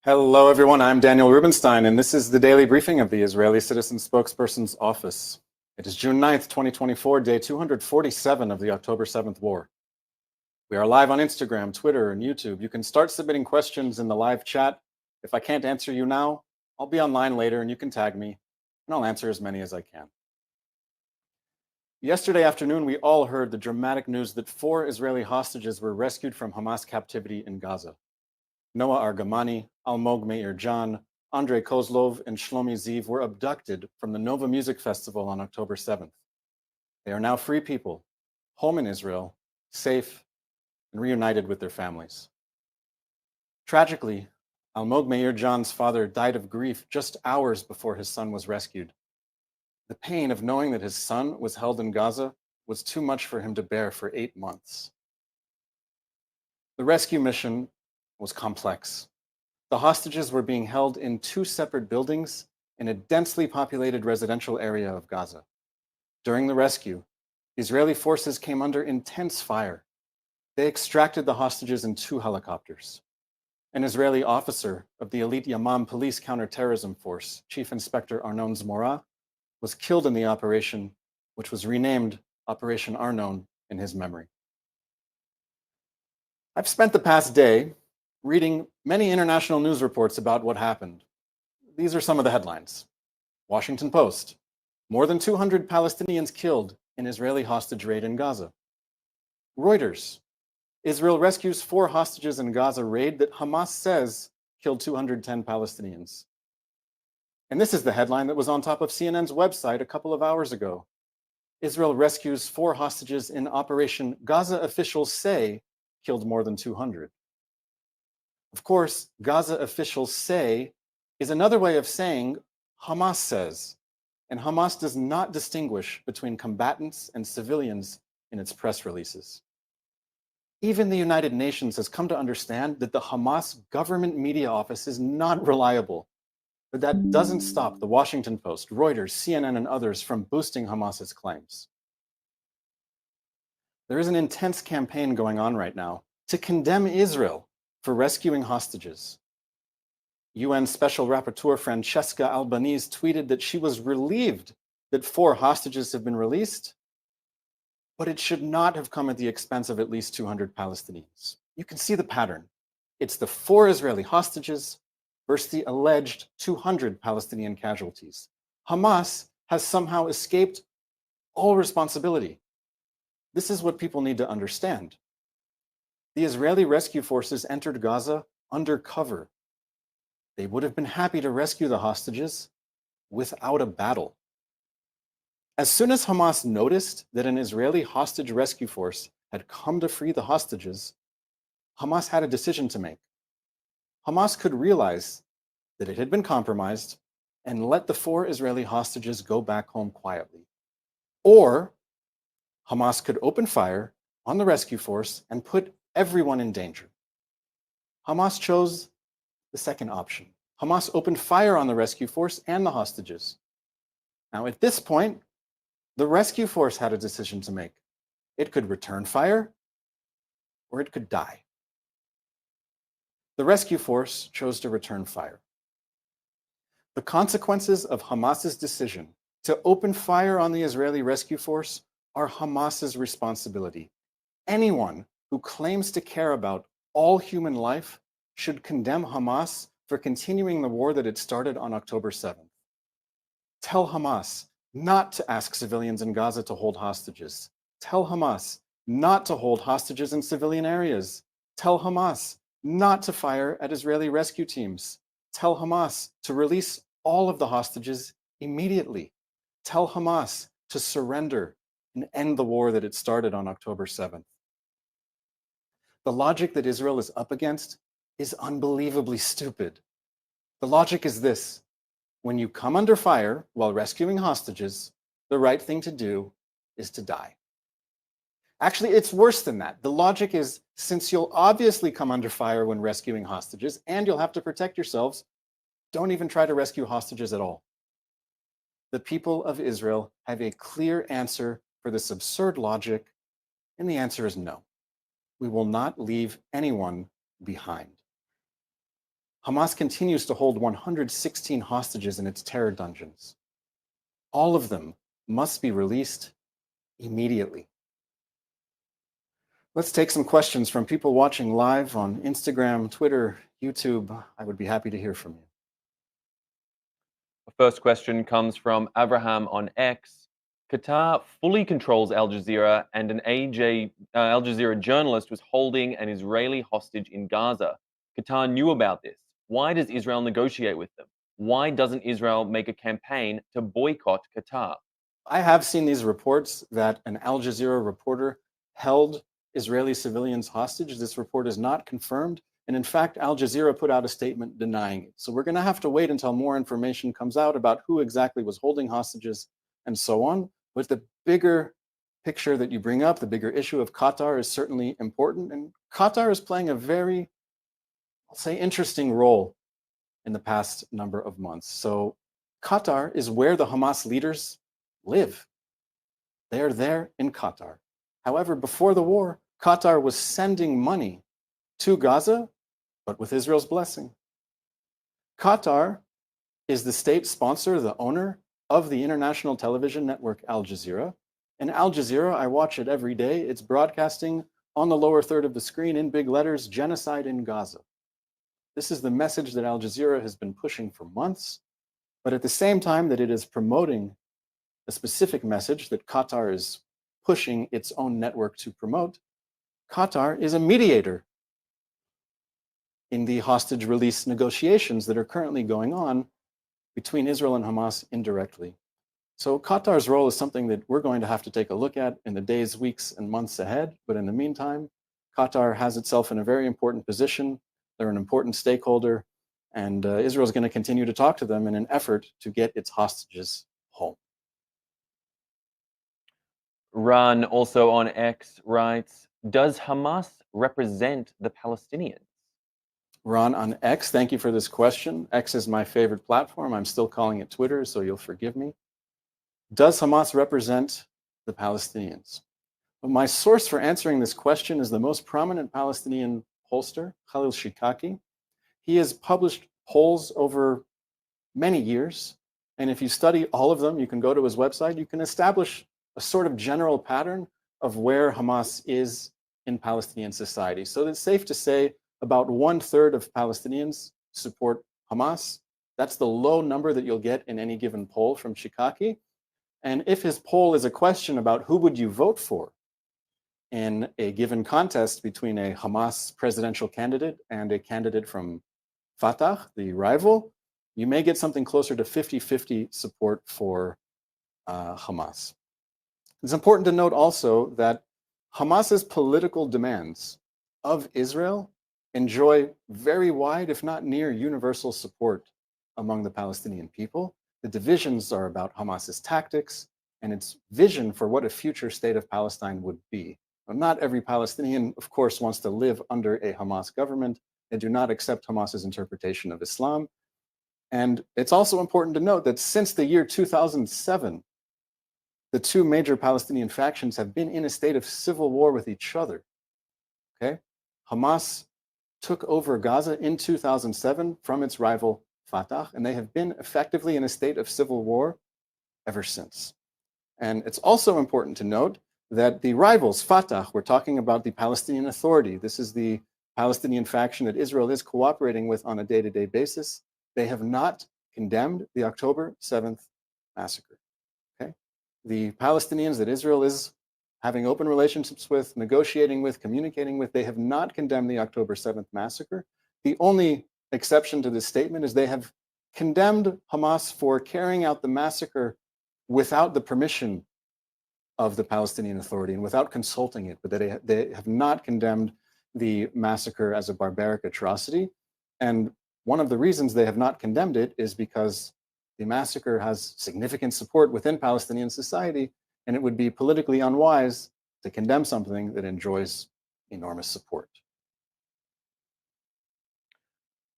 Hello, everyone. I'm Daniel Rubenstein, and this is the daily briefing of the Israeli Citizen Spokespersons Office. It is June 9th, 2024, day 247 of the October 7th war. We are live on Instagram, Twitter, and YouTube. You can start submitting questions in the live chat. If I can't answer you now, I'll be online later and you can tag me, and I'll answer as many as I can. Yesterday afternoon, we all heard the dramatic news that 4 Israeli hostages were rescued from Hamas captivity in Gaza. Noah Argamani, Almog Meir Jan, Andrei Kozlov, and Shlomi Ziv were abducted from the Nova Music Festival on October 7th. They are now free people, home in Israel, safe, and reunited with their families. Tragically, Almog Meir Jan's father died of grief just hours before his son was rescued. The pain of knowing that his son was held in Gaza was too much for him to bear for 8 months. The rescue mission was complex. The hostages were being held in 2 separate buildings in a densely populated residential area of Gaza. During the rescue, Israeli forces came under intense fire. They extracted the hostages in 2 helicopters. An Israeli officer of the elite Yamam police counterterrorism force, Chief Inspector Arnon Zmora, was killed in the operation, which was renamed Operation Arnon in his memory. I've spent the past day reading many international news reports about what happened. These are some of the headlines. Washington Post: more than 200 Palestinians killed in Israeli hostage raid in Gaza. Reuters: Israel rescues 4 hostages in Gaza raid that Hamas says killed 210 Palestinians. And this is the headline that was on top of CNN's website a couple of hours ago. Israel rescues 4 hostages in operation Gaza officials say killed more than 200. Of course, Gaza officials say is another way of saying Hamas says, and Hamas does not distinguish between combatants and civilians in its press releases. Even the United Nations has come to understand that the Hamas government media office is not reliable, but that doesn't stop the Washington Post, Reuters, CNN, and others from boosting Hamas's claims. There is an intense campaign going on right now to condemn Israel for rescuing hostages. UN Special Rapporteur Francesca Albanese tweeted that she was relieved that 4 hostages have been released, but it should not have come at the expense of at least 200 Palestinians. You can see the pattern. It's the 4 Israeli hostages versus the alleged 200 Palestinian casualties. Hamas has somehow escaped all responsibility. This is what people need to understand. The Israeli rescue forces entered Gaza undercover. They would have been happy to rescue the hostages without a battle. As soon as Hamas noticed that an Israeli hostage rescue force had come to free the hostages, Hamas had a decision to make. Hamas could realize that it had been compromised and let the 4 Israeli hostages go back home quietly. Or Hamas could open fire on the rescue force and put everyone in danger. Hamas chose the second option. Hamas opened fire on the rescue force and the hostages. Now, at this point, the rescue force had a decision to make. It could return fire, or it could die. The rescue force chose to return fire. The consequences of Hamas's decision to open fire on the Israeli rescue force are Hamas's responsibility. Anyone who claims to care about all human life should condemn Hamas for continuing the war that it started on October 7th. Tell Hamas not to ask civilians in Gaza to hold hostages. Tell Hamas not to hold hostages in civilian areas. Tell Hamas not to fire at Israeli rescue teams. Tell Hamas to release all of the hostages immediately. Tell Hamas to surrender and end the war that it started on October 7th. The logic that Israel is up against is unbelievably stupid. The logic is this: when you come under fire while rescuing hostages, the right thing to do is to die. Actually, it's worse than that. The logic is, since you'll obviously come under fire when rescuing hostages and you'll have to protect yourselves, don't even try to rescue hostages at all. The people of Israel have a clear answer for this absurd logic, and the answer is no. We will not leave anyone behind. Hamas continues to hold 116 hostages in its terror dungeons. All of them must be released immediately. Let's take some questions from people watching live on Instagram, Twitter, YouTube. I would be happy to hear from you. The first question comes from Abraham on X. Qatar fully controls Al Jazeera, and an Al Jazeera journalist was holding an Israeli hostage in Gaza. Qatar knew about this. Why does Israel negotiate with them? Why doesn't Israel make a campaign to boycott Qatar? I have seen these reports that an Al Jazeera reporter held Israeli civilians hostage. This report is not confirmed. And in fact, Al Jazeera put out a statement denying it. So we're going to have to wait until more information comes out about who exactly was holding hostages and so on. But the bigger picture that you bring up, the bigger issue of Qatar is certainly important. And Qatar is playing a very, I'll say, interesting role in the past number of months. So Qatar is where the Hamas leaders live. They are there in Qatar. However, before the war, Qatar was sending money to Gaza, but with Israel's blessing. Qatar is the state sponsor, the owner of the international television network Al Jazeera. And Al Jazeera, I watch it every day. It's broadcasting on the lower third of the screen in big letters, genocide in Gaza. This is the message that Al Jazeera has been pushing for months. But at the same time that it is promoting a specific message that Qatar is pushing its own network to promote, Qatar is a mediator in the hostage release negotiations that are currently going on between Israel and Hamas indirectly. So Qatar's role is something that we're going to have to take a look at in the days, weeks, and months ahead. But in the meantime, Qatar has itself in a very important position. They're an important stakeholder, and Israel is going to continue to talk to them in an effort to get its hostages home. Ran, also on X, writes, does Hamas represent the Palestinians? Ron on X, thank you for this question. X is my favorite platform. I'm still calling it Twitter, so you'll forgive me. Does Hamas represent the Palestinians? Well, my source for answering this question is the most prominent Palestinian pollster, Khalil Shikaki. He has published polls over many years, and if you study all of them, you can go to his website, you can establish a sort of general pattern of where Hamas is in Palestinian society. So it's safe to say about 1/3 of Palestinians support Hamas. That's the low number that you'll get in any given poll from Shikaki. And if his poll is a question about who would you vote for in a given contest between a Hamas presidential candidate and a candidate from Fatah, the rival, you may get something closer to 50-50 support for Hamas. It's important to note also that Hamas's political demands of Israel enjoy very wide, if not near universal support among the Palestinian people. The divisions are about Hamas's tactics and its vision for what a future state of Palestine would be. Now, not every Palestinian, of course, wants to live under a Hamas government. They do not accept Hamas's interpretation of Islam. And it's also important to note that since the year 2007, the two major Palestinian factions have been in a state of civil war with each other. Okay? Hamas took over Gaza in 2007 from its rival Fatah, and they have been effectively in a state of civil war ever since. And it's also important to note that the rivals, Fatah, we're talking about the Palestinian Authority. This is the Palestinian faction that Israel is cooperating with on a day-to-day basis. They have not condemned the October 7th massacre. Okay? The Palestinians that Israel is having open relationships with, negotiating with, communicating with, they have not condemned the October 7th massacre. The only exception to this statement is they have condemned Hamas for carrying out the massacre without the permission of the Palestinian Authority and without consulting it, but they have not condemned the massacre as a barbaric atrocity. And one of the reasons they have not condemned it is because the massacre has significant support within Palestinian society, and it would be politically unwise to condemn something that enjoys enormous support.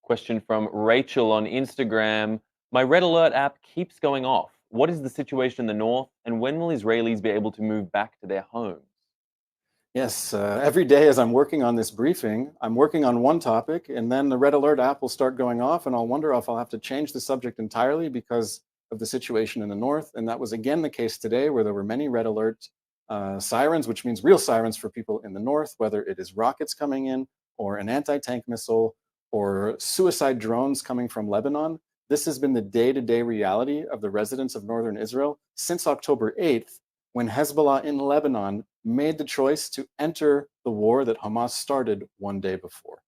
Question from Rachel on Instagram. My Red Alert app keeps going off. What is the situation in the north, and when will Israelis be able to move back to their homes? Yes, every day as I'm working on this briefing, I'm working on one topic, and then the red alert app will start going off, and I'll wonder if I'll have to change the subject entirely because of the situation in the north. And that was again the case today, where there were many red alert sirens, which means real sirens for people in the north, whether it is rockets coming in, or an anti tank missile, or suicide drones coming from Lebanon. This has been the day to day reality of the residents of northern Israel since October 8th, when Hezbollah in Lebanon made the choice to enter the war that Hamas started one day before.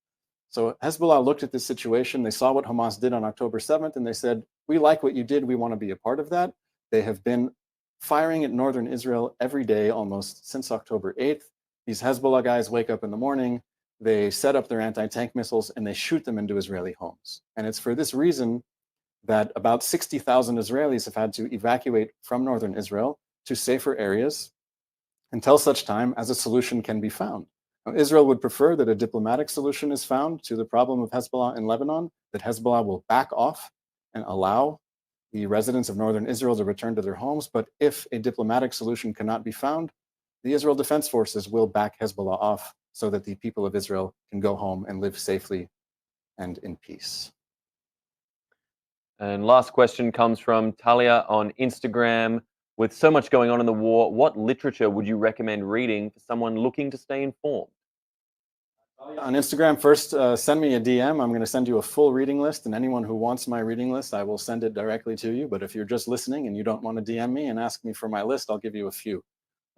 So Hezbollah looked at this situation, they saw what Hamas did on October 7th, and they said, we like what you did, we want to be a part of that. They have been firing at northern Israel every day almost since October 8th. These Hezbollah guys wake up in the morning, they set up their anti-tank missiles, and they shoot them into Israeli homes. And it's for this reason that about 60,000 Israelis have had to evacuate from northern Israel to safer areas until such time as a solution can be found. Now, Israel would prefer that a diplomatic solution is found to the problem of Hezbollah in Lebanon, that Hezbollah will back off and allow the residents of northern Israel to return to their homes. But if a diplomatic solution cannot be found, the Israel Defense Forces will back Hezbollah off so that the people of Israel can go home and live safely and in peace. And last question comes from Talia on Instagram. With so much going on in the war, what literature would you recommend reading for someone looking to stay informed? On Instagram, first send me a DM. I'm going to send you a full reading list, and anyone who wants my reading list, I will send it directly to you. But if you're just listening and you don't want to DM me and ask me for my list, I'll give you a few.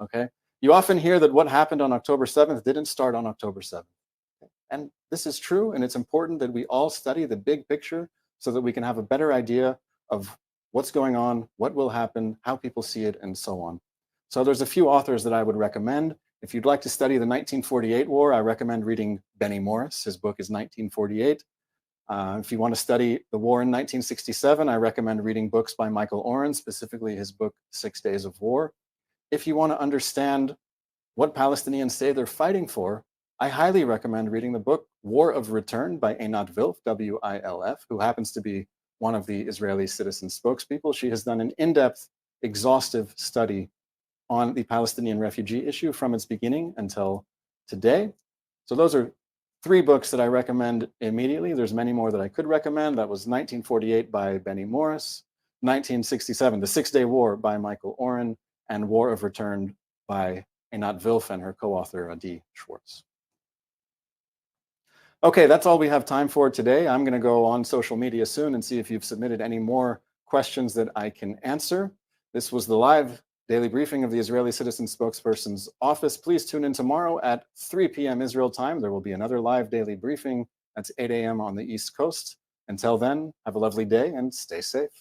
Okay? You often hear that what happened on October 7th didn't start on October 7th. And this is true, and it's important that we all study the big picture so that we can have a better idea of what's going on, what will happen, how people see it, and so on. So there's a few authors that I would recommend. If you'd like to study the 1948 war, I recommend reading Benny Morris. His book is 1948. If you want to study the war in 1967, I recommend reading books by Michael Oren, specifically his book, 6 Days of War. If you want to understand what Palestinians say they're fighting for, I highly recommend reading the book War of Return by Einat Wilf, W-I-L-F, who happens to be one of the Israeli Citizen Spokespeople. She has done an in-depth, exhaustive study on the Palestinian refugee issue from its beginning until today. So those are 3 books that I recommend immediately. There's many more that I could recommend. That was 1948 by Benny Morris, 1967, The 6 Day War by Michael Oren, and War of Return by Einat Wilf and her co-author, Adi Schwartz. Okay, that's all we have time for today. I'm going to go on social media soon and see if you've submitted any more questions that I can answer. This was the live daily briefing of the Israeli Citizen Spokespersons Office. Please tune in tomorrow at 3 p.m. Israel time. There will be another live daily briefing. That's 8 a.m. on the East Coast. Until then, have a lovely day and stay safe.